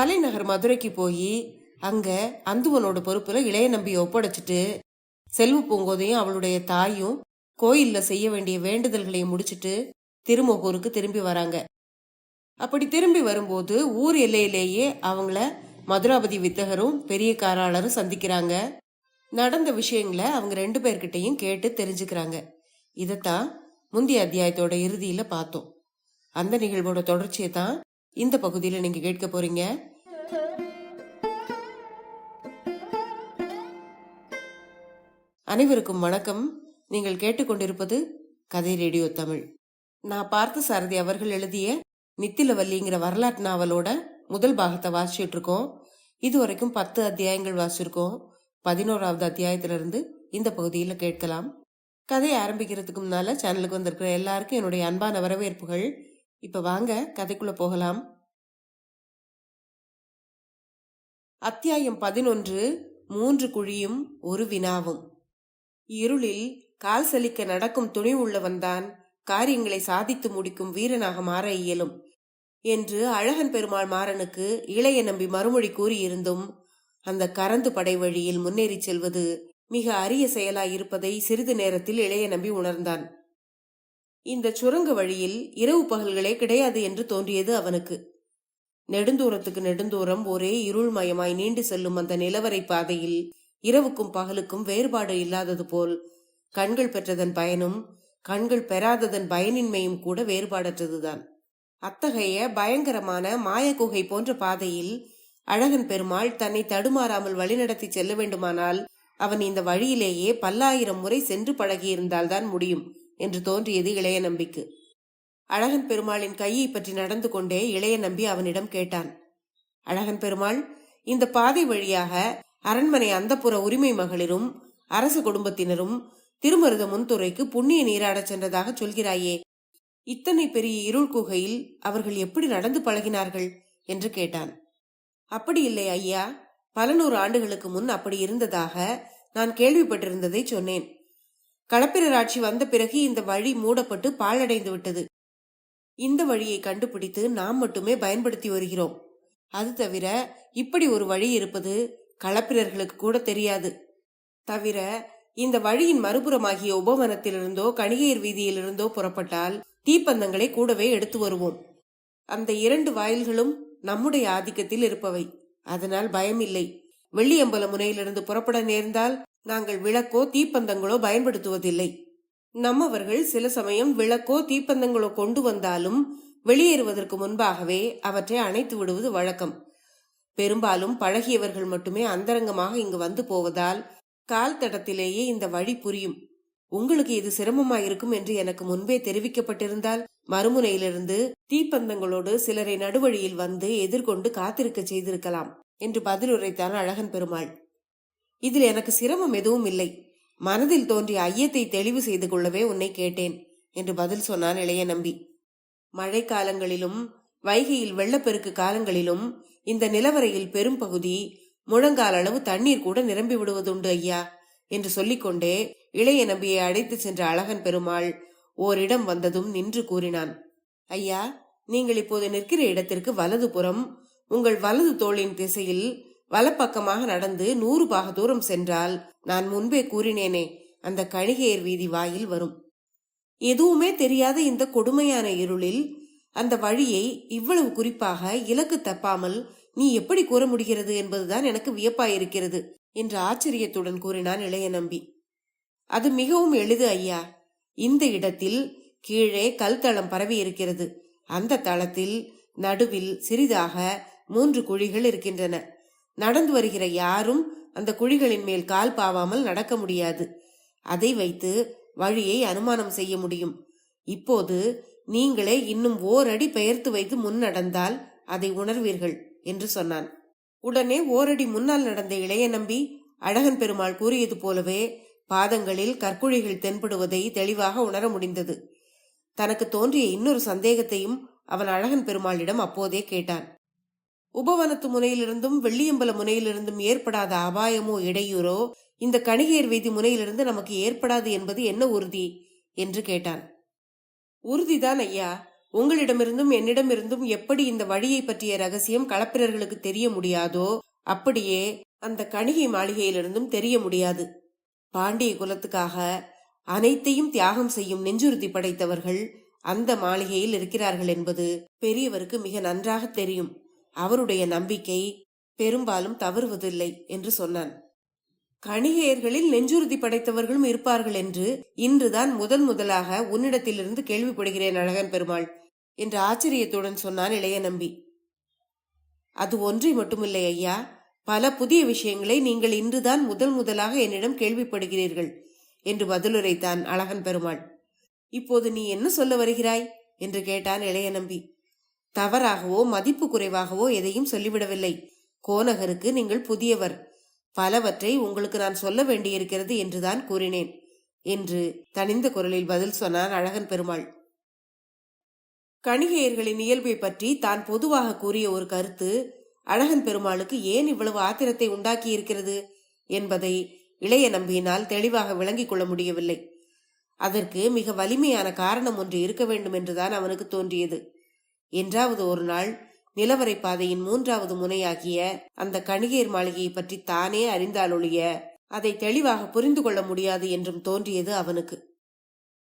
தலைநகர் மதுரைக்கு போய் அங்க அந்துவனோட பொறுப்புல இளைய நம்பியை ஒப்படைச்சிட்டு செல்வ பூங்கோதையும் அவளுடைய தாயும் கோயில்ல செய்ய வேண்டிய வேண்டுதல்களையும் முடிச்சிட்டு திருமோகூருக்கு திரும்பி வராங்க. அப்படி திரும்பி வரும்போது ஊர் எல்லையிலேயே அவங்கள மதுராபதி வித்தகரும் பெரிய காராளரும் சந்திக்கிறாங்க. நடந்த விஷயங்களை அவங்க 2 பேர்கிட்டையும் கேட்டு தெரிஞ்சுக்கிறாங்க. இதத்தான் முந்தைய அத்தியாயத்தோட இறுதியில பார்த்தோம். அந்த நிகழ்வோட தொடர்ச்சியை தான் இந்த பகுதியில நீங்க கேட்க போறீங்க. அனைவருக்கும் வணக்கம். நீங்கள் கேட்டுக்கொண்டிருப்பது கதை ரேடியோ தமிழ். நான் பார்த்தசாரதி அவர்கள் எழுதிய நித்திலவல்லிங்கிற வரலாற்று நாவலோட முதல் பாகத்தை வாசிச்சுட்டு இருக்கோம். இது வரைக்கும் 10 அத்தியாயங்கள் வாசிச்சிருக்கோம். 11வது அத்தியாயத்திலிருந்து இந்த பகுதியில கேட்கலாம். கதையை ஆரம்பிக்கிறதுக்கு முன்னால சேனலுக்கு வந்திருக்கிற எல்லாருக்கும் என்னுடைய அன்பான வரவேற்புகள். இப்ப வாங்க கதைக்குள்ள போகலாம். அத்தியாயம் 11. 3 குழியும் ஒரு வினாவும். இருளில் கால் சலிக்க நடக்கும் துணிவுள்ளவன்தான் காரியங்களை சாதித்து முடிக்கும் வீரனாக மாற இயலும் என்று அழகன் பெருமாள் மாறனுக்கு இளைய நம்பி மறுமொழி கூறியிருந்தும் அந்த கரந்து படை வழியில் முன்னேறி செல்வது மிக அரிய செயலாயிருப்பதை சிறிது நேரத்தில் இளைய நம்பி உணர்ந்தான். இந்த சுரங்க வழியில் இரவு பகல்களே கிடையாது என்று தோன்றியது அவனுக்கு. நெடுந்தூரத்துக்கு நெடுந்தூரம் ஒரே இருள்மயமாய் நீண்டு செல்லும் அந்த நிலவரை பாதையில் இரவுக்கும் பகலுக்கும் வேறுபாடு இல்லாதது போல் கண்கள் பெற்றதன் பயனும் கண்கள் பெறாததன் பயனின்மையும் கூட வேறுபாடற்றதுதான். அத்தகைய பயங்கரமான மாய குகை போன்ற பாதையில் அழகன் பெருமாள் தன்னை தடுமாறாமல் வழிநடத்தி செல்ல வேண்டுமானால் அவன் இந்த வழியிலேயே 10,000 முறை சென்று பழகியிருந்தால்தான் முடியும் என்று தோன்றியது இளைய நம்பிக்கு. அழகன் பெருமாளின் கையை பற்றி நடந்து கொண்டே இளைய நம்பி அவனிடம் கேட்டான். அழகன் பெருமாள், இந்த பாதை வழியாக அரண்மனை அந்தப்புற உரிமை மகளிரும் அரச குடும்பத்தினரும் திருமருத முன்துறைக்கு புண்ணிய நீராடச் சென்றதாக சொல்கிறாயே, இத்தனை பெரிய இருள் குகையில் அவர்கள் எப்படி நடந்து பழகினார்கள் என்று கேட்டான். அப்படி இல்லை ஐயா, பல 100 ஆண்டுகளுக்கு முன் அப்படி இருந்ததாக நான் கேள்விப்பட்டிருந்ததை சொன்னேன். களப்பிரர் ஆட்சி வந்த பிறகு இந்த வழி மூடப்பட்டு பாழடைந்து விட்டது. இந்த வழியை கண்டுபிடித்து நாம் மட்டுமே பயன்படுத்தி வருகிறோம். அது தவிர இப்படி ஒரு வழி இருப்பது களப்பிரர்களுக்கு கூட தெரியாது. தவிர இந்த வழியின் மறுபுறமாகிய உபவனத்திலிருந்தோ கணிகையர் வீதியிலிருந்தோ புறப்பட்டால் தீப்பந்தங்களை கூடவே எடுத்து வருவோம். அந்த 2 வாயில்களும் நம்முடைய ஆதிக்கத்தில் இருப்பவை. அதனால் பயமில்லை. வெள்ளியம்பல முனையிலிருந்து புறப்பட நேர்ந்தால் நாங்கள் விளக்கோ தீப்பந்தங்களோ பயன்படுத்துவதில்லை. நம்மவர்கள் சில சமயம் விளக்கோ தீப்பந்தங்களோ கொண்டு வந்தாலும் வெளியேறுவதற்கு முன்பாகவே அவற்றை அணைத்து விடுவது வழக்கம். பெரும்பாலும் பழகியவர்கள் மட்டுமே அந்தரங்கமாக இங்கு வந்து போவதால் கால் தடத்திலேயே இந்த வழி புரியும். உங்களுக்கு இது சிரமமாயிருக்கும் என்று எனக்கு முன்பே தெரிவிக்கப்பட்டிருந்தால் மறுமுனையிலிருந்து தீப்பந்தங்களோடு சிலரை நடுவழியில் வந்து எதிர்கொண்டு காத்திருக்க செய்திருக்கலாம் என்று பதிலுரைத்தான் அழகன் பெருமாள். இதில் எனக்கு சிரமம் எதுவும் இல்லை. மனதில் தோன்றிய ஐயத்தை தெளிவு செய்து கொள்ளவே உன்னை கேட்டேன் என்று பதில் சொன்னான் இளைய நம்பி. மழை காலங்களிலும் வைகையில் வெள்ளப்பெருக்கு காலங்களிலும் இந்த நிலவரையில் பெரும் பகுதி முழங்கால் அளவு தண்ணீர் கூட நிரம்பி விடுவதுண்டு ஐயா என்று சொல்லிக்கொண்டே இளைய நம்பியை அழைத்து சென்ற அழகன் பெருமாள் ஓரிடம் வந்ததும் நின்று கூறினான். ஐயா, நீங்கள் இப்போது நிற்கிற இடத்திற்கு வலது புறம் உங்கள் வலது தோளின் திசையில் வலப்பக்கமாக நடந்து 100 பாக தூரம் சென்றால் நான் முன்பே கூறினேனே அந்த கணிகையர் வீதி வாயில் வரும். எதுவுமே தெரியாத இந்த கொடுமையான இருளில் அந்த வழியை இவ்வளவு குறிப்பாக இலக்கு தப்பாமல் நீ எப்படி கூற முடிகிறது என்பதுதான் எனக்கு வியப்பாயிருக்கிறது என்று ஆச்சரியத்துடன் கூறினான் இளைய நம்பி. அது மிகவும் எளிது ஐயா. இந்த இடத்தில் கீழே கல்தளம் பரவி இருக்கிறது. அந்த தளத்தில் நடுவில் சிறிதாக 3 குழிகள் இருக்கின்றன. நடந்து வருகிற யாரும் அந்த குழிகளின் மேல் கால் பாவாமல் நடக்க முடியாது. அதை வைத்து வழியை அனுமானம் செய்ய முடியும். இப்போது நீங்களே இன்னும் ஓரடி பெயர்த்து வைத்து முன் நடந்தால் அதை உணர்வீர்கள் என்று சொன்னான். உடனே ஓரடி முன்னால் நடந்த இளைய நம்பி அழகன் பெருமாள் கூறியது போலவே பாதங்களில் கற்குழிகள் தென்படுவதை தெளிவாக உணர முடிந்தது. தனக்கு தோன்றிய இன்னொரு சந்தேகத்தையும் அவன் அழகன் பெருமாளிடம் அப்போதே கேட்டான். உபவனத்து முனையிலிருந்தும் வெள்ளியம்பல முனையிலிருந்தும் ஏற்படாத அபாயமோ இடையூறோ இந்த கணிகையர் வீதி முனையிலிருந்து நமக்கு ஏற்படாது என்பது என்ன உறுதி என்று கேட்டான். உறுதிதான் ஐயா. உங்களிடமிருந்தும் என்னிடமிருந்தும் எப்படி இந்த வழியை பற்றிய ரகசியம் களப்பிரர்களுக்கு தெரிய முடியாதோ அப்படியே அந்த கணிகை மாளிகையிலிருந்தும் தெரிய முடியாது. பாண்டிய குலத்துக்காக அனைத்தையும் தியாகம் செய்யும் நெஞ்சுறுதி படைத்தவர்கள் அந்த மாளிகையில் இருக்கிறார்கள் என்பது பெரியவருக்கு மிக நன்றாக தெரியும். அவருடைய நம்பிக்கை பெரும்பாலும் தவறுவதில்லை என்று சொன்னான். கணிகையர்களில் நெஞ்சுறுதி படைத்தவர்களும் இருப்பார்கள் என்று இன்றுதான் முதலாக உன்னிடத்திலிருந்து கேள்விப்படுகிறேன் அழகன் பெருமாள் என்று ஆச்சரியத்துடன் சொன்னான் இளைய நம்பி. அது ஒன்றை மட்டுமில்லை ஐயா, பல புதிய விஷயங்களை நீங்கள் இன்றுதான் முதலாக என்னிடம் கேள்விப்படுகிறீர்கள் என்று பதிலுரைத்தான் அழகன் பெருமாள். இப்போது நீ என்ன சொல்ல வருகிறாய் என்று கேட்டான் இளைய நம்பி. தவறாகவோ மதிப்பு குறைவாகவோ எதையும் சொல்லிவிடவில்லை. கோநகருக்கு நீங்கள் புதியவர், பலவற்றை உங்களுக்கு நான் சொல்ல வேண்டியிருக்கிறது என்றுதான் கூறினேன் என்று தனிந்த குரலில் பதில் சொன்னான் அழகன் பெருமாள். கணிகையர்களின் இயல்பை பற்றி தான் பொதுவாக கூறிய ஒரு கருத்து அழகன் பெருமாளுக்கு ஏன் இவ்வளவு ஆத்திரத்தை உண்டாக்கி இருக்கிறது என்பதை இளைய நம்பியினால் தெளிவாக விளங்கிக் கொள்ள முடியவில்லை. அதற்கு மிக வலிமையான காரணம் ஒன்று இருக்க வேண்டும் என்றுதான் அவனுக்கு தோன்றியது. என்றாவது ஒரு நாள் நிலவரை பாதையின் 3வது முனையாகிய அந்த கணிகையர் மாளிகையை பற்றி தானே அறிந்தாலொழிய அதை தெளிவாக புரிந்து கொள்ள முடியாது என்றும் தோன்றியது அவனுக்கு.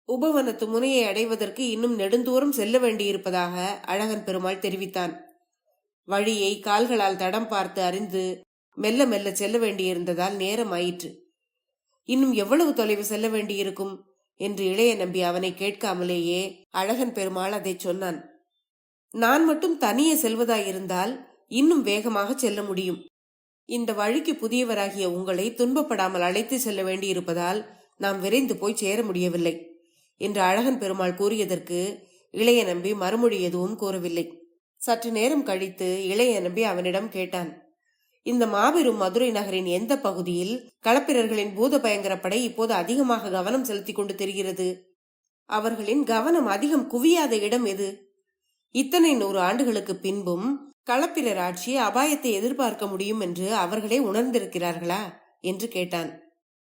உபவனத்து முனையை அடைவதற்கு இன்னும் நெடுந்தூரம் செல்ல வேண்டியிருப்பதாக அழகன் பெருமாள் தெரிவித்தான். வழியை கால்களால் தடம் பார்த்து அறிந்து மெல்ல மெல்ல செல்ல வேண்டியிருந்ததால் நேரம் ஆயிற்று. இன்னும் எவ்வளவு தொலைவு செல்ல வேண்டியிருக்கும் என்று இளைய நம்பி அவனை கேட்காமலேயே அழகன் பெருமாள் அதை சொன்னான். நான் மட்டும் தனியே செல்வதாயிருந்தால் இன்னும் வேகமாக செல்ல முடியும். இந்த வழிக்கு புதியவராகிய உங்களை துன்பப்படாமல் அழைத்து செல்ல வேண்டியிருப்பதால் நாம் விரைந்து போய் சேர முடியவில்லை என்று அழகன் பெருமாள் கூறியதற்கு இளைய நம்பி மறுமொழி எதுவும் கூறவில்லை. சற்று நேரம் கழித்து இளைய நம்பி அவனிடம் கேட்டான், இந்த மாபெரும் மதுரை நகரின் எந்த பகுதியில் களப்பிரர்களின் பூத பயங்கர படை இப்போது அதிகமாக கவனம் செலுத்திக் கொண்டு தெரிகிறது? அவர்களின் கவனம் அதிகம் குவியாத இடம் எது? இத்தனை 100 ஆண்டுகளுக்கு பின்பும் களப்பிரர் ஆட்சி அபாயத்தை எதிர்பார்க்க முடியும் என்று அவர்களே உணர்ந்திருக்கிறார்களா என்று கேட்டான்.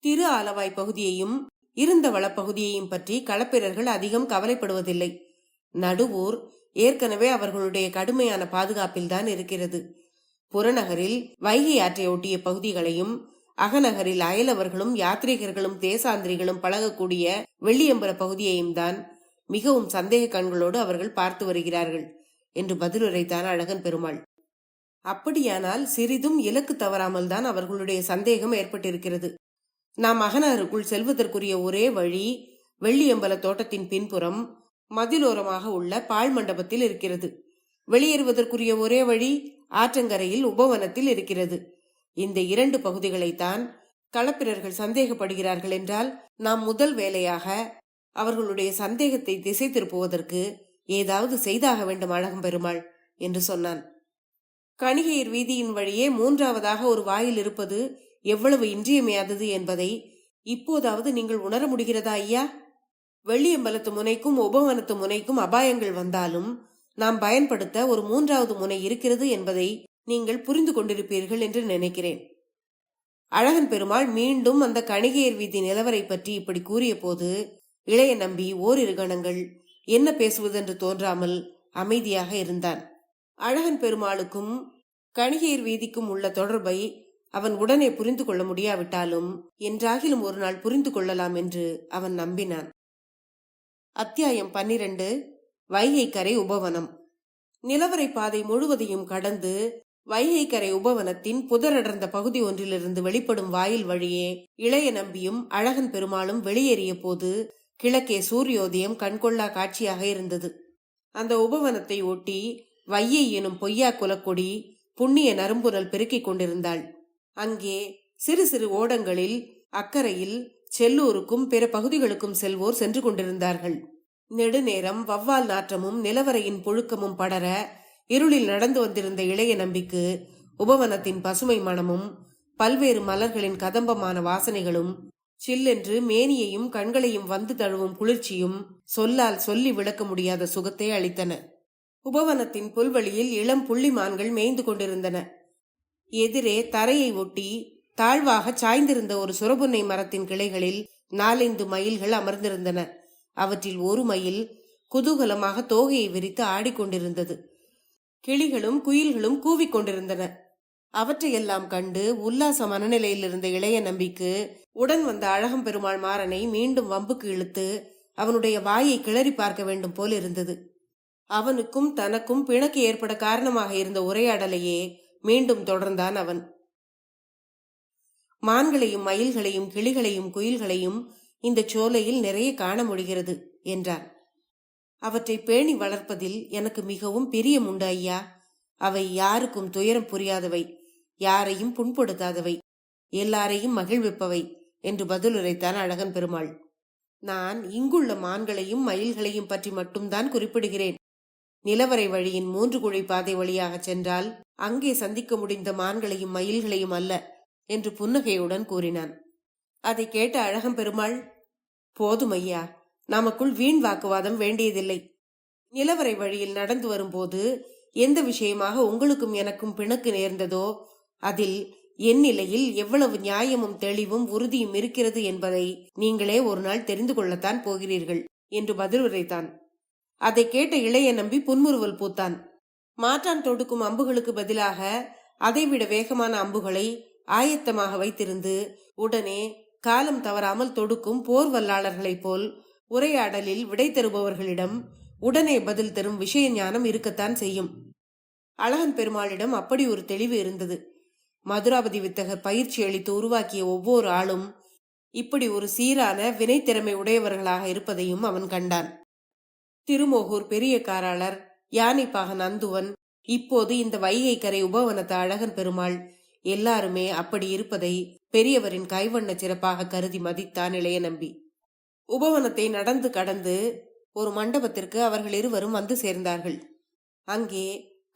திரு ஆலவாய் பகுதியையும் இருந்த வளப்பகுதியையும் பற்றி களப்பிரர்கள் அதிகம் கவலைப்படுவதில்லை. நடுவூர் ஏற்கனவே அவர்களுடைய கடுமையான பாதுகாப்பில்தான் இருக்கிறது. புறநகரில் வைகை ஆற்றை ஒட்டிய பகுதிகளையும் அகநகரில் அயலவர்களும் யாத்ரீகர்களும் தேசாந்திரிகளும் பழகக்கூடிய வெள்ளியம்பல பகுதியையும் தான் மிகவும் சந்தேக கண்களோடு அவர்கள் பார்த்து வருகிறார்கள் என்று பதிலுரைத்தான் அழகன் பெருமாள். அப்படியானால் சிறிதும் இலக்கு தவறாமல் தான் அவர்களுடைய சந்தேகம் ஏற்பட்டிருக்கிறது. நாம் அகநகருக்குள் செல்வதற்குரிய ஒரே வழி வெள்ளியம்பல தோட்டத்தின் பின்புறம் மதிலோரமாக உள்ள பாழ் மண்டபத்தில் இருக்கிறது. வெளியேறுவதற்குரிய ஒரே வழி ஆற்றங்கரையில் உபவனத்தில் இருக்கிறது. இந்த 2 பகுதிகளைத்தான் களப்பிரர்கள் சந்தேகப்படுகிறார்கள் என்றால் நாம் முதல் வேலையாக அவர்களுடைய சந்தேகத்தை திசை திருப்புவதற்கு ஏதாவது செய்தாக வேண்டும் அழகம் பெருமாள் என்று சொன்னான். கணிகையர் வீதியின் வழியே 3வதாக ஒரு வாயில் இருப்பது எவ்வளவு இன்றியமையாதது என்பதை இப்போதாவது நீங்கள் உணர முடிகிறதா ஐயா? வெள்ளியம்பலத்து முனைக்கும் உபவனத்து முனைக்கும் அபாயங்கள் வந்தாலும் நாம் பயன்படுத்த ஒரு 3வது முனை இருக்கிறது என்பதை நீங்கள் புரிந்து கொண்டிருப்பீர்கள் என்று நினைக்கிறேன். அழகன் பெருமாள் மீண்டும் அந்த கணிகையர் வீதி நிலவரை பற்றி இப்படி கூறிய போது இளைய நம்பி ஓரிரு கணங்கள் என்ன பேசுவதென்று தோன்றாமல் அமைதியாக இருந்தான். அழகன் பெருமாளுக்கும் கணிகையர் வீதிக்கும் உள்ள தொடர்பை அவன் உடனே புரிந்து கொள்ள முடியாவிட்டாலும் என்றாகிலும் ஒரு நாள் புரிந்து கொள்ளலாம் என்று அவன் நம்பினான். அத்தியாயம் 12. வைகைக்கரை உபவனம். நிலவரை பாதை முழுவதையும் கடந்து வைகைக்கரை உபவனத்தின் புதரடர்ந்த பகுதி ஒன்றிலிருந்து வெளிப்படும் வாயில் வழியே இளைய நம்பியும் அழகன் பெருமாளும் வெளியேறிய போது கிழக்கே சூரியோதயம் கண்கொள்ளா காட்சியாக இருந்தது. அந்த உபவனத்தை ஒட்டி வையை எனும் பொய்யா குலக்கொடி புண்ணிய நறும்புரல் பெருக்கிக் கொண்டிருந்தாள். அங்கே சிறு சிறு ஓடங்களில் அக்கறையில் செல்லூருக்கும் பிற பகுதிகளுக்கும் செல்வோர் சென்று கொண்டிருந்தார்கள். நெடுநேரம் வவ்வால் நாற்றமும் நிலவரையின் புழுக்கமும் படர இருளில் நடந்து வந்திருந்த இளைய நம்பிக்கு உபவனத்தின் பசுமை மனமும் பல்வேறு மலர்களின் கதம்பமான வாசனைகளும் சில்லென்று மேனியையும் கண்களையும் வந்து தழுவும் குளிர்ச்சியும் சொல்லால் சொல்லி விளக்க முடியாத சுகத்தை அளித்தன. உபவனத்தின் புல்வெளியில் இளம் புள்ளிமான்கள் மேய்ந்து கொண்டிருந்தன. எதிரே தரையை ஒட்டி தாழ்வாக சாய்ந்திருந்த ஒரு சுரபுன்னை மரத்தின் கிளைகளில் 4-5 மயில்கள் அமர்ந்திருந்தன. அவற்றில் ஒரு மயில் குதூகலமாக தோகையை விரித்து ஆடிக்கொண்டிருந்தது. கிளிகளும் குயில்களும் கூவிக்கொண்டிருந்தன. அவற்றையெல்லாம் கண்டு உல்லாச மனநிலையில் இருந்த இளைய நம்பிக்கு உடன் வந்த அழகம்பெருமாள் மாறனை மீண்டும் வம்புக்கு இழுத்து அவனுடைய வாயை கிளறி பார்க்க வேண்டும் போல் இருந்தது. அவனுக்கும் தனக்கும் பிணக்கு ஏற்பட காரணமாக இருந்த உரையாடலையே மீண்டும் தொடர்ந்தான் அவன். மான்களையும் மயில்களையும் கிளிகளையும் குயில்களையும் இந்த சோலையில் நிறைய காண முடிகிறது என்றான். அவற்றை பேணி வளர்ப்பதில் எனக்கு மிகவும் பிரியம் உண்டு ஐயா. அவை யாருக்கும் துயரம் புரியாதவை, யாரையும் புண்படுத்தாதவை, எல்லாரையும் மகிழ்விப்பவை என்று பதிலுரைத்தான் அழகன் பெருமாள். நான் இங்குள்ள மான்களையும் மயில்களையும் பற்றி மட்டும்தான் குறிப்பிடுகிறேன். நிலவரை வழியின் 3 குழி பாதை வழியாக சென்றால் அங்கே சந்திக்க முடிந்த மான்களையும் மயில்களையும் அல்ல என்று புன்னகையுடன் கூறினான். அதை கேட்ட அழகம் பெருமாள், போதும் ஐயா, நமக்குள் வீண் வாக்குவாதம் வேண்டியதில்லை. நிலவரை வழியில் நடந்து வரும்போது எந்த விஷயமாக உங்களுக்கும் எனக்கும் பிணக்கு நேர்ந்ததோ அதில் என் நிலையில் எவ்வளவு நியாயமும் தெளிவும் உறுதியும் இருக்கிறது என்பதை நீங்களே ஒரு நாள் தெரிந்து கொள்ளத்தான் போகிறீர்கள் என்று பதில் உரைத்தான். அதை கேட்ட இளைய நம்பி புன்முறுவல் பூத்தான். மாற்றான் தொடுக்கும் அம்புகளுக்கு பதிலாக அதைவிட வேகமான அம்புகளை ஆயத்தமாக வைத்திருந்து உடனே காலம் தவறாமல் தொடுக்கும் போர் வல்லாளர்களைப் போல் உரையாடலில் விடை தருபவர்களிடம் உடனே பதில் தரும் விஷய ஞானம் இருக்கத்தான் செய்யும். அழகன் பெருமாளிடம் அப்படி ஒரு தெளிவு இருந்தது. மதுராபதி வித்தகர் பயிற்சி அளித்து உருவாக்கிய ஒவ்வொரு ஆளும் இப்படி ஒரு சீரான வினைத்திறமை உடையவர்களாக இருப்பதையும் அவன் கண்டான். திருமோகூர் பெரிய காராளர், யானைப்பாகன் அந்துவன், இப்போது இந்த வைகை கரை உபவனத்த அழகன் பெருமாள் எல்லாருமே அப்படி இருப்பதை பெரியவரின் கைவண்ண சிறப்பாக கருதி மதித்தான் இளைய நம்பி. உபவனத்தை நடந்து கடந்து ஒரு மண்டபத்திற்கு அவர்கள் இருவரும் வந்து சேர்ந்தார்கள். அங்கே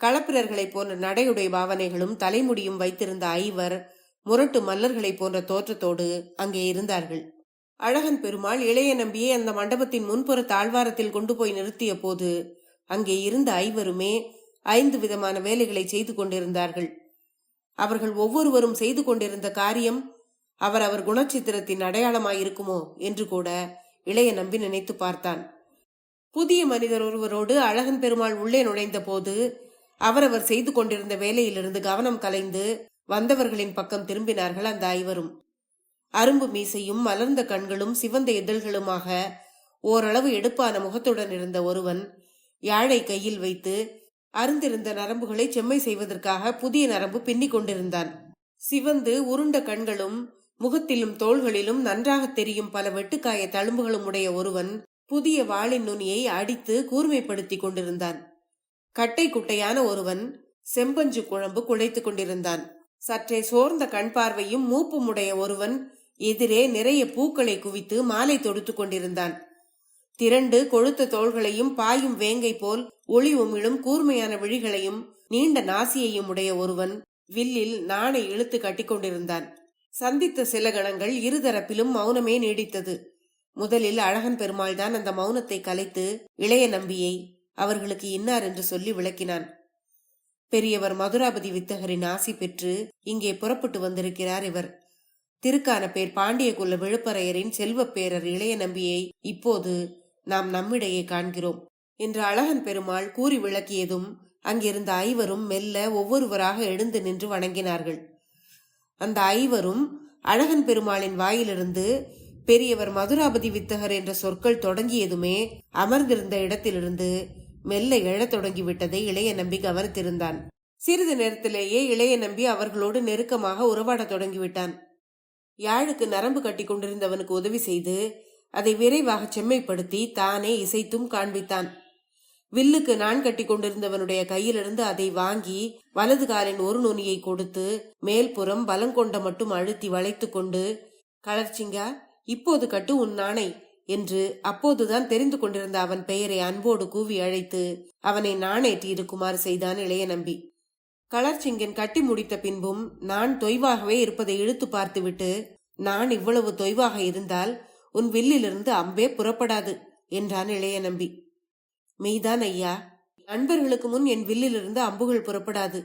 களப்பிரர்களைப் போன்ற நடையுடைய பாவனைகளும் தலைமுடியும் வைத்திருந்த ஐவர் முரட்டு மல்லர்களை போன்ற தோற்றத்தோடு அங்கே இருந்தார்கள். அழகன் பெருமாள் இளைய நம்பியை அந்த மண்டபத்தின் முன்புற தாழ்வாரத்தில் கொண்டு போய் நிறுத்திய போது அங்கே இருந்த ஐவருமே 5 விதமான வேலைகளை செய்து கொண்டிருந்தார்கள். அவர்கள் ஒவ்வொருவரும் செய்து கொண்டிருந்த காரியம் அவர் குணச்சித்திரத்தின் அடையாளமாயிருக்குமோ என்று கூட இளைய நம்பி நினைத்து பார்த்தான். புதிய மனிதர் ஒருவரோடு அழகன் பெருமாள் உள்ளே நுழைந்த போது அவரவர் செய்து கொண்டிருந்த வேலையிலிருந்து கவனம் கலைந்து வந்தவர்களின் பக்கம் திரும்பினார்கள் அந்த ஐவரும். அரும்பு மீசையும் மலர்ந்த கண்களும் சிவந்த இதழ்களுமாக ஓரளவு எடுப்பான முகத்துடன் இருந்த ஒருவன் யாழை கையில் வைத்து அருந்திருந்த நரம்புகளை செம்மை செய்வதற்காக புதிய நரம்பு பின்னிக் கொண்டிருந்தான். சிவந்து உருண்ட கண்களும் முகத்திலும் தோள்களிலும் நன்றாக தெரியும் பல வெட்டுக்காய தழும்புகளும் உடைய ஒருவன் புதிய வாளின் நுனியை அடித்து கூர்மைப்படுத்தி கொண்டிருந்தான். கட்டை குட்டையான ஒருவன் செம்பஞ்சு குழம்பு குழைத்து கொண்டிருந்தான். சற்றே சோர்ந்த கண் பார்வையும் மூப்பும் உடைய ஒருவன் எதிரே நிறைய பூக்களை குவித்து மாலை தொடுத்து கொண்டிருந்தான். திரண்டு கொழுத்த தோள்களையும் பாயும் வேங்கை போல் ஒளி உமிழும் கூர்மையான விழிகளையும் நீண்ட நாசியையும் உடைய ஒருவன் வில்லில் நாணை இழுத்து கட்டிக்கொண்டிருந்தான். சந்தித்த சில கணங்கள் இருதரப்பிலும் மௌனமே நீடித்தது. முதலில் அழகன் பெருமாள் தான் அந்த மௌனத்தை கலைத்து இளைய நம்பியை அவர்களுக்கு இன்னார் என்று சொல்லி விளக்கினான். பெரியவர் மதுராபதி வித்தகரின் ஆசி பெற்று இங்கே புறப்பட்டு வந்திருக்கிறார் இவர். திருக்கான பேர் பாண்டிய குல விழுப்பரையரின் செல்வ பேரர் இளைய நம்பியை இப்போது நாம் நம்மிடையே காண்கிறோம் என்று அழகன் பெருமாள் கூறி விளக்கியதும் அங்கிருந்த ஐவரும் மெல்ல ஒவ்வொருவராக எழுந்து நின்று வணங்கினார்கள். அந்த ஐவரும் அழகன் பெருமாளின் வாயிலிருந்து பெரியவர் மதுராபதி வித்தகர் என்ற சொற்கள் தொடங்கியதுமே அமர்ந்திருந்த இடத்திலிருந்து மெல்ல எழத் தொடங்கிவிட்டதை இளைய நம்பி கவனித்திருந்தான். சிறிது நேரத்திலேயே இளைய நம்பி அவர்களோடு நெருக்கமாக உறவாட தொடங்கிவிட்டான். யாழுக்கு நரம்பு கட்டி கொண்டிருந்தவனுக்கு உதவி செய்து அதை விரைவாக செம்மைப்படுத்தி தானே இசைத்தும் காண்பித்தான். வில்லுக்கு நான் கட்டி கொண்டிருந்தவனுடைய கையிலிருந்து அதை வாங்கி வலது காலின் ஒரு நுனியை கொடுத்து மேல்புறம் பலங்கொண்ட மட்டும் அழுத்தி வளைத்து கொண்டு, கலர்ச்சிங்கா, இப்போது கட்டு உன் நாணை என்று அப்போதுதான் தெரிந்து கொண்டிருந்த அவன் பெயரை அன்போடு கூவி அழைத்து அவனை நாணேற்றி இருக்குமாறு செய்தான் இளைய நம்பி. கலர்ச்சிங்கன் கட்டி முடித்த பின்பும் நான் தொய்வாகவே இருப்பதை இழுத்து பார்த்துவிட்டு, நான் இவ்வளவு தொய்வாக இருந்தால் உன் வில்லிலிருந்து அம்பே புறப்படாது என்றான் இளைய நம்பி. மெய்தான் ஐயா, நண்பர்களுக்கு முன் என் வில்லிலிருந்து அம்புகள் புறப்படாது.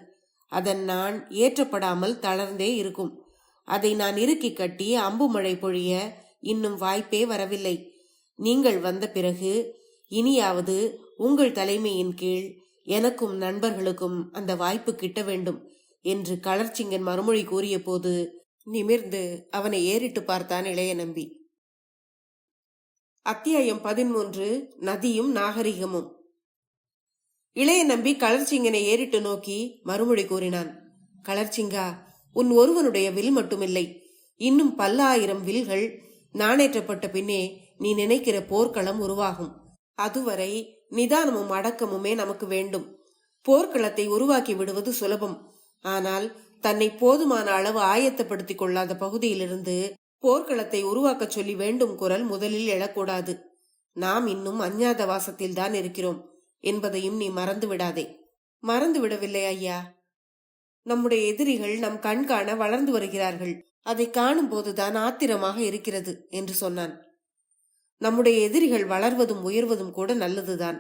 அதன் நான் ஏற்றப்படாமல் தளர்ந்தே இருக்கும். அதை நான் இறுக்கி கட்டி அம்பு மழை பொழிய இன்னும் வாய்ப்பே வரவில்லை. நீங்கள் வந்த பிறகு இனியாவது உங்கள் தலைமையின் கீழ் எனக்கும் நண்பர்களுக்கும் அந்த வாய்ப்பு கிட்ட வேண்டும் என்று களர்ச்சிங்கன் மறுமொழி கூறிய போது நிமிர்ந்து அவனை ஏறிட்டு பார்த்தான் இளைய நம்பி. அத்தியாயம் 13. நதியும் நாகரிகமும். இளைய நம்பி களர்ச்சிங்கனை ஏறிட்டு நோக்கி மறுமொழி கூறினான். களர்ச்சிங்கா, உன் ஒருவனுடைய வில் மட்டுமில்லை, இன்னும் பல்லாயிரம் வில்கள் நாணேற்றப்பட்ட பின்னே நீ நினைக்கிற போர்க்களம் உருவாகும். அதுவரை நிதானமும் அடக்கமுமே நமக்கு வேண்டும். போர்க்களத்தை உருவாக்கி விடுவது சுலபம். ஆனால் தன்னை போதுமான அளவு ஆயத்தப்படுத்திக் கொள்ளாத பகுதியிலிருந்து போர்க்களத்தை உருவாக்க சொல்லி வேண்டும் குரல் முதலில் எழக்கூடாது. நாம் இன்னும் அஞ்ஞாத வாசத்தில் தான் இருக்கிறோம் என்பதையும் நீ மறந்து விடாதே. மறந்து விடவில்லை ஐயா. நம்முடைய எதிரிகள் நம் கண் காண வளர்ந்து வருகிறார்கள். அதை காணும் போதுதான் ஆத்திரமாக இருக்கிறது என்று சொன்னான். நம்முடைய எதிரிகள் வளர்வதும் உயர்வதும் கூட நல்லதுதான்.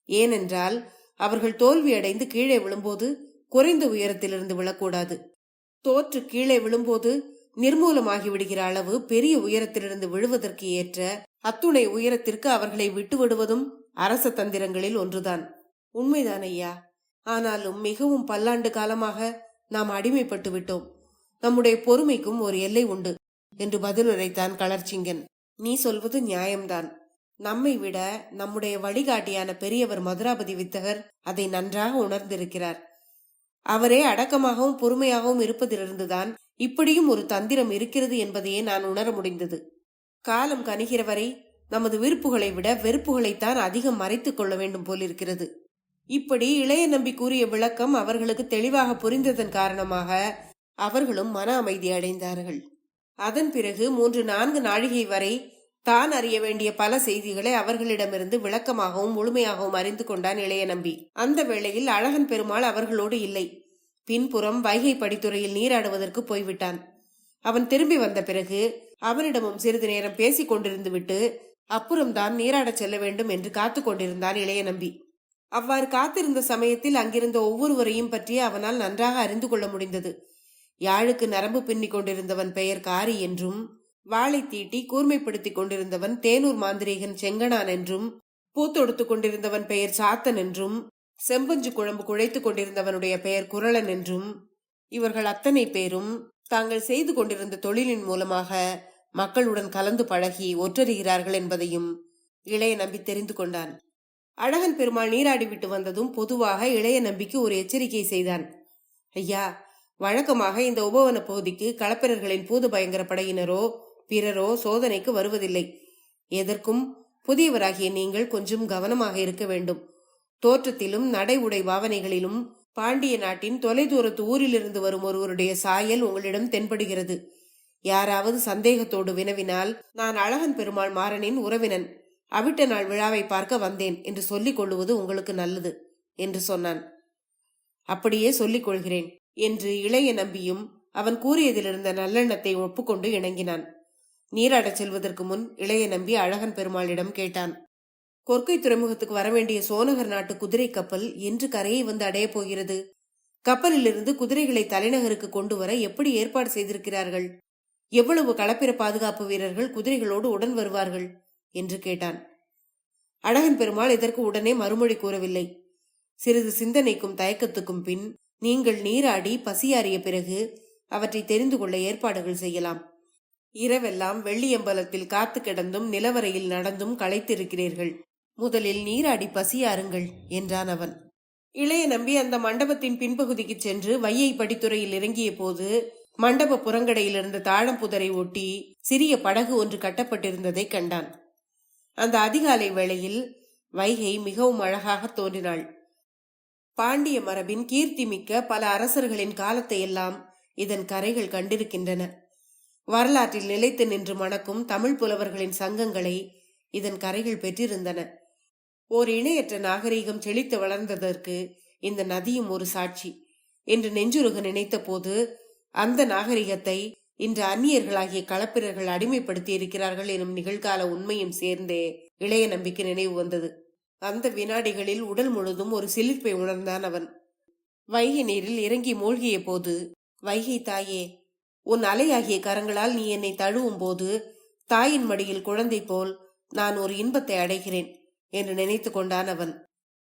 ஏனென்றால் அவர்கள் தோல்வி அடைந்து கீழே விழும்போது குறைந்த உயரத்திலிருந்து விழக்கூடாது. தோற்று கீழே விழும்போது நிர்மூலமாகி விடுகிற அளவு பெரிய உயரத்திலிருந்து விழுவதற்கு ஏற்ற அத்துணை உயரத்திற்கு அவர்களை விட்டு விடுவதும் அரச தந்திரங்களில் ஒன்றுதான். உண்மைதான் ஐயா. ஆனாலும் மிகவும் பல்லாண்டு காலமாக நாம் அடிமைப்பட்டு விட்டோம். நம்முடைய பொறுமைக்கும் ஒரு எல்லை உண்டு என்று பதிலுரைத்தான் களர்ச்சிங்கன். நீ சொல்வது நியாயம்தான். நம்மை விட நம்முடைய வழிகாட்டியான பெரியவர் மதுராபதி வித்தகர் அதை நன்றாக உணர்ந்திருக்கிறார். அவரே அடக்கமாகவும் பொறுமையாகவும் இருப்பதிலிருந்துதான் இப்படியும் ஒரு தந்திரம் இருக்கிறது என்பதையே நான் உணர முடிந்தது. காலம் கனிகிற வரை நமது விருப்புகளை விட வெறுப்புகளைத்தான் அதிகம் மறைத்துக் கொள்ள வேண்டும் போலிருக்கிறது. இப்படி இளைய நம்பி கூறிய விளக்கம் அவர்களுக்கு தெளிவாக புரிந்ததன் காரணமாக அவர்களும் மன அமைதி அடைந்தார்கள். அதன் பிறகு 3-4 நாழிகை வரை தான் அறிய வேண்டிய பல செய்திகளை அவர்களிடமிருந்து விளக்கமாகவும் முழுமையாகவும் அறிந்து கொண்டான் இளைய நம்பி. அந்த வேளையில் அழகன் பெருமாள் அவர்களோடு இல்லை. பின்புறம் வைகை படித்துறையில் நீராடுவதற்கு போய்விட்டான். அவன் திரும்பி வந்த பிறகு அவனிடமும் சிறிது நேரம் பேசிக் கொண்டிருந்து விட்டு அப்புறம்தான் நீராடச் செல்ல வேண்டும் என்று காத்து கொண்டிருந்தான் இளைய நம்பி. அவ்வாறு காத்திருந்த சமயத்தில் அங்கிருந்த ஒவ்வொருவரையும் பற்றி அவனால் நன்றாக அறிந்து கொள்ள முடிந்தது. யாழுக்கு நரம்பு பின்னிக் கொண்டிருந்தவன் பெயர் காரி என்றும், வாளை தீட்டி கூர்மைப்படுத்திக் கொண்டிருந்தவன் தேனூர் மாந்திரீகன் செங்கனான் என்றும், பூத்தொடுத்துக் கொண்டிருந்தவன் பெயர் சாத்தன் என்றும், செம்பஞ்சு குழம்பு குழைத்துக் கொண்டிருந்தவனுடைய பெயர் குரளன் என்றும், இவர்கள் அத்தனை பேரும் தாங்கள் செய்து கொண்டிருந்த தொழிலின் மூலமாக மக்களுடன் கலந்து பழகி ஒற்றறிகிறார்கள் என்பதையும் இளைய நம்பி தெரிந்து கொண்டான். அழகன் பெருமாள் நீராடி விட்டு வந்ததும் பொதுவாக இளைய நம்பிக்கு ஒரு எச்சரிக்கை செய்தான். ஐயா, வழக்கமாக இந்த உபவன பகுதிக்கு களப்பிரர்களின் பூத பயங்கர படையினரோ பிறரோ சோதனைக்கு வருவதில்லை. எதற்கும் புதியவராகிய நீங்கள் கொஞ்சம் கவனமாக இருக்க வேண்டும். தோற்றத்திலும் நடை உடை பாவனைகளிலும் பாண்டிய நாட்டின் தொலைதூரத்து ஊரிலிருந்து வரும் ஒருவருடைய சாயல் உங்களிடம் தென்படுகிறது. யாராவது சந்தேகத்தோடு வினவினால், நான் அழகன் பெருமாள் மாறனின் உறவினன், அவிட்ட நாள் விழாவை பார்க்க வந்தேன் என்று சொல்லிக் கொள்ளுவது உங்களுக்கு நல்லது என்று சொன்னான். அப்படியே சொல்லிக் கொள்கிறேன் என்று இளைய நம்பியும் அவன் கூறியதிலிருந்த நல்லெண்ணத்தை ஒப்புக்கொண்டு இணங்கினான். நீராடச் செல்வதற்கு முன் இளைய நம்பி அழகன் பெருமாளிடம் கேட்டான். கொர்க்கை துறைமுகத்துக்கு வரவேண்டிய சோனகர் நாட்டு குதிரை கப்பல் என்று கரையை வந்து அடைய போகிறது. கப்பலிலிருந்து குதிரைகளை தலைநகருக்கு கொண்டு வர எப்படி ஏற்பாடு செய்திருக்கிறார்கள்? எவ்வளவு களப்பிர பாதுகாப்பு வீரர்கள் குதிரைகளோடு உடன் வருவார்கள் என்று கேட்டான். அழகன் பெருமாள் இதற்கு உடனே மறுமொழி கூறவில்லை. சிறிது சிந்தனைக்கும் தயக்கத்துக்கும் பின், நீங்கள் நீராடி பசியாறிய பிறகு அவற்றை தெரிந்து கொள்ள ஏற்பாடுகள் செய்யலாம். இரவெல்லாம் வெள்ளியம்பலத்தில் காத்து கிடந்தும் நிலவரையில் நடந்தும் களைத்திருக்கிறீர்கள். முதலில் நீராடி பசியாருங்கள் என்றான் அவன். இளைய நம்பி அந்த மண்டபத்தின் பின்பகுதிக்கு சென்று வையை படித்துறையில் இறங்கிய போது மண்டப புறங்கடையில் இருந்த தாழம்புதரை ஒட்டி சிறிய படகு ஒன்று கட்டப்பட்டிருந்ததை கண்டான். அந்த அதிகாலை வேளையில் வைகை மிகவும் அழகாக தோன்றினாள். பாண்டிய மரபின் கீர்த்தி மிக்க பல அரசர்களின் காலத்தை எல்லாம் இதன் கரைகள் கண்டிருக்கின்றன. வரலாற்றில் நிலைத்து நின்று மணக்கும் தமிழ் புலவர்களின் சங்கங்களை இதன் கரைகள் பெற்றிருந்தன. ஓர் இணையற்ற நாகரீகம் செழித்து வளர்ந்ததற்கு இந்த நதியும் ஒரு சாட்சி என்று நெஞ்சுருக நினைத்த போது, அந்த நாகரிகத்தை இன்று அந்நியர்களாகிய களப்பிரர்கள் அடிமைப்படுத்தி இருக்கிறார்கள் எனும் நிகழ்கால உண்மையும் சேர்ந்தே இளைய நம்பிக்கை நினைவு வந்தது. அந்த வினாடிகளில் உடல் முழுதும் ஒரு சிலிர்ப்பை உணர்ந்தான் அவன். வைகை நீரில் இறங்கி மூழ்கிய போது, வைகை தாயே, உன் அலையாகிய கரங்களால் நீ என்னை தழுவும் போது தாயின் மடியில் குழந்தை போல் நான் ஒரு இன்பத்தை அடைகிறேன். என்று நினைத்து கொண்டான் அவன்.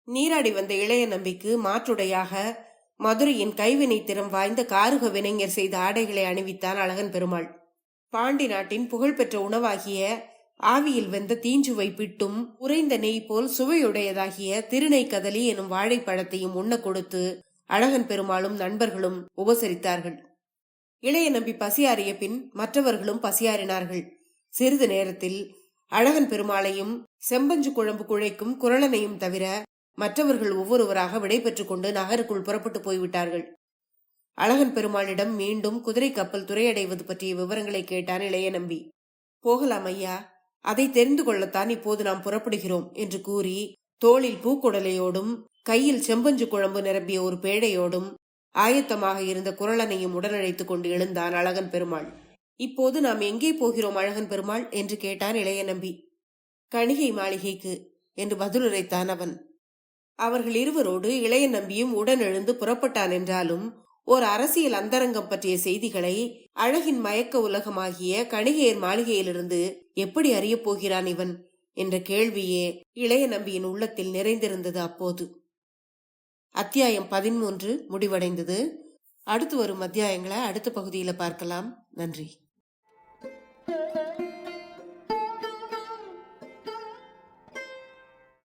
நீராடி வந்த இளைய நம்பிக்கு மாற்றுடையாக மதுரையின் கைவினை திறம் வாய்ந்த காருக வினைஞர் செய்த ஆடைகளை அணிவித்தான் அழகன் பெருமாள். பாண்டி நாட்டின் புகழ்பெற்ற உணவாகிய ஆவியில் வெந்த தீஞ்சுவை பிட்டும் உறைந்த நெய் போல் சுவையுடையதாகிய திருநெய் கதலி எனும் வாழைப்பழத்தையும் உண்ண கொடுத்து அழகன் பெருமாளும் நண்பர்களும் உபசரித்தார்கள். இளைய நம்பி பசியாறிய பின் மற்றவர்களும் பசியாறினார்கள். சிறிது நேரத்தில் அழகன் பெருமாளையும் செம்பஞ்சு குழம்பு குழைக்கும் குரலனையும் தவிர மற்றவர்கள் ஒவ்வொருவராக விடை பெற்றுக் கொண்டு நகருக்குள் புறப்பட்டு போய்விட்டார்கள். அழகன் பெருமாளிடம் மீண்டும் குதிரை கப்பல் துறையடைவது பற்றிய விவரங்களை கேட்டான் இளைய நம்பி. போகலாம் ஐயா, அதை தெரிந்து கொள்ளத்தான் இப்போது நாம் புறப்படுகிறோம் என்று கூறி தோளில் பூக்குடலையோடும் கையில் செம்பஞ்சு குழம்பு நிரம்பிய ஒரு பேடையோடும் ஆயத்தமாக இருந்த குரலனையும் உடனழைத்துக் கொண்டு எழுந்தான் அழகன் பெருமாள். இப்போது நாம் எங்கே போகிறோம் அழகன் பெருமாள் என்று கேட்டான் இளைய நம்பி. கணிகை மாளிகைக்கு என்று பதிலுரைத்தான் அவன். அவர்கள் இருவரோடு இளைய நம்பியும் உடன் எழுந்து புறப்பட்டான் என்றாலும் ஓர் அரசியல் அந்தரங்கம் பற்றிய செய்திகளை அழகின் மயக்க உலகமாகிய கணிகையர் மாளிகையிலிருந்து எப்படி அறியப் போகிறான் இவன் என்ற கேள்வியே இளைய நம்பியின் உள்ளத்தில் நிறைந்திருந்தது அப்போது. அத்தியாயம் 13 முடிவடைந்தது. அடுத்து வரும் அத்தியாயங்களை அடுத்த பகுதியில் பார்க்கலாம். நன்றி.